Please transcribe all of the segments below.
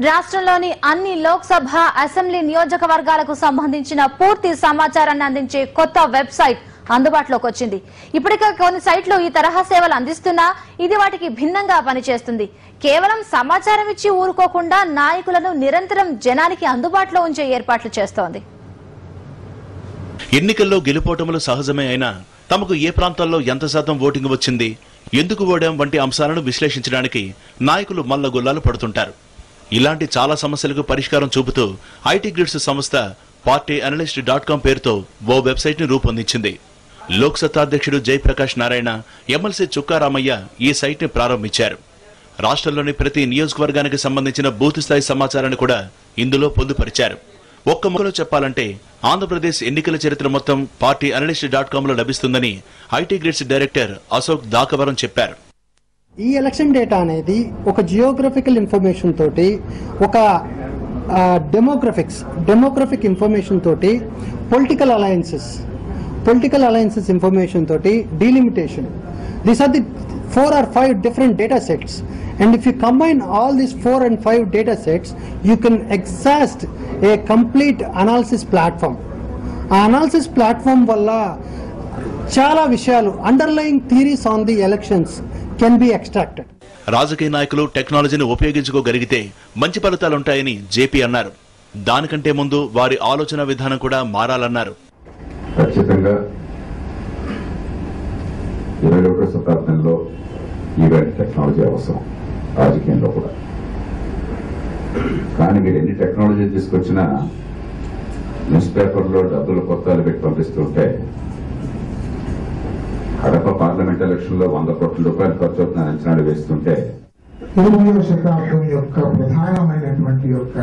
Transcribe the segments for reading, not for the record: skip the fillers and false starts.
రాష్ట్రంలోని అన్ని లోక్సభ అసెంబ్లీ నియోజకవర్గాలకు సంబంధించిన పూర్తి సమాచారాన్ని అందించే కొత్త వెబ్సైట్ అందుబాటులోకి వచ్చింది. ఇప్పటికే కొన్ని సైట్లు ఈ తరహా సేవలు అందిస్తున్నా ఇది వాటికి భిన్నంగా పనిచేస్తుంది. కేవలం సమాచారం ఇచ్చి ఊరుకోకుండా నాయకులను నిరంతరం జనానికి అందుబాటులో ఉంచే ఏర్పాట్లు చేస్తోంది. ఎన్నికల్లో గెలుపోటములు సహజమే అయినా తమకు ఏ ప్రాంతాల్లో ఎంత శాతం ఓటింగ్ వచ్చింది, ఎందుకు ఓడాం వంటి అంశాలను విశ్లేషించడానికి నాయకులు మల్లగొల్లాలు పడుతుంటారు. ఇలాంటి చాలా సమస్యలకు పరిష్కారం చూపుతూ ఐటీ గ్రిడ్స్ సంస్థ partyanalyst.com పేరుతో ఓ వెబ్సైట్ ని రూపొందించింది. లోక్సత్తా అధ్యక్షుడు జయప్రకాష్ నారాయణ, ఎమ్మెల్సీ చుక్కారామయ్య ఈ సైట్ ని ప్రారంభించారు. రాష్ట్రంలోని ప్రతి నియోజకవర్గానికి సంబంధించిన బూత్ స్థాయి సమాచారాన్ని కూడా ఇందులో పొందుపరిచారు. ఒక్క ముక్కలో చెప్పాలంటే ఆంధ్రప్రదేశ్ ఎన్నికల చరిత్ర మొత్తం partyanalyst.com లో లభిస్తుందని ఐటీ గ్రిడ్స్ డైరెక్టర్ అశోక్ దాకవరం చెప్పారు. ఈ ఎలక్షన్ డేటా అనేది ఒక జియోగ్రఫికల్ ఇన్ఫర్మేషన్ తోటి, ఒక డెమోగ్రఫిక్ ఇన్ఫర్మేషన్ తోటి, పొలిటికల్ అలయన్సెస్ ఇన్ఫర్మేషన్ తోటి, delimitation, these are the 4 or 5 different data sets, and if you combine all these 4 and 5 data sets, you can exhaust a complete analysis platform. ఆ analysis platform వల్ల చాలా విషయాలు, underlying theories on the elections can be extracted. రాజకీయ నాయకులు టెక్నాలజీని ఉపయోగించుకోగలిగితే మంచి ఫలితాలుంటాయని JP అన్నారు. దానికంటే ముందు వారి ఆలోచన విధానం కూడా మారాలన్నారు. ఖచ్చితంగా 21వ శతాబ్దంలో ఈవెంట్ టెక్నాలజీ అవసరం రాజకీయంలో కూడా. కానీ మీరు ఎన్ని టెక్నాలజీ తీసుకొచ్చినా న్యూస్ పేపర్లో డబ్బులు కొత్తలు పెట్టి పంపిస్తుంటే కడప పార్లమెంట్ ఎలక్షన్ లో 100 కోట్ల రూపాయలు ఖర్చు అవుతున్న అంచనాలు వేస్తుంటే 20వ శతాబ్దం యొక్క ప్రధానమైనటువంటి యొక్క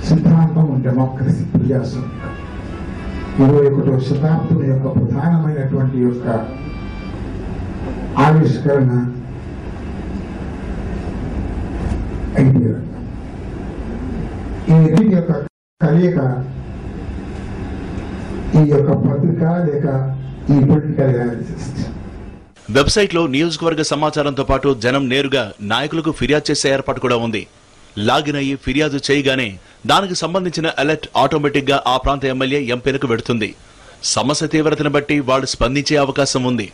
సిద్ధాంతం డెమోక్రసీ, ప్రజాస్వామ్యం. 21వ శతాబ్దం యొక్క ప్రధానమైనటువంటి యొక్క ఆవిష్కరణ ఐటీ రంగం. ఈ రెండింటి యొక్క కలయిక ఈ యొక్క పత్రిక లేక ఈ పొలిటికల్ అనాలిసిస్. వెబ్సైట్ లో నియోజకవర్గ సమాచారంతో పాటు జనం నేరుగా నాయకులకు ఫిర్యాదు చేసే ఏర్పాటు కూడా ఉంది. లాగిన్ అయ్యి ఫిర్యాదు చేయగానే దానికి సంబంధించిన అలర్ట్ ఆటోమేటిక్ గా ఆ ప్రాంత ఎమ్మెల్యే ఎంపీలకు వెడుతుంది. సమస్య తీవ్రతను బట్టి వాళ్ళు స్పందించే అవకాశం ఉంది.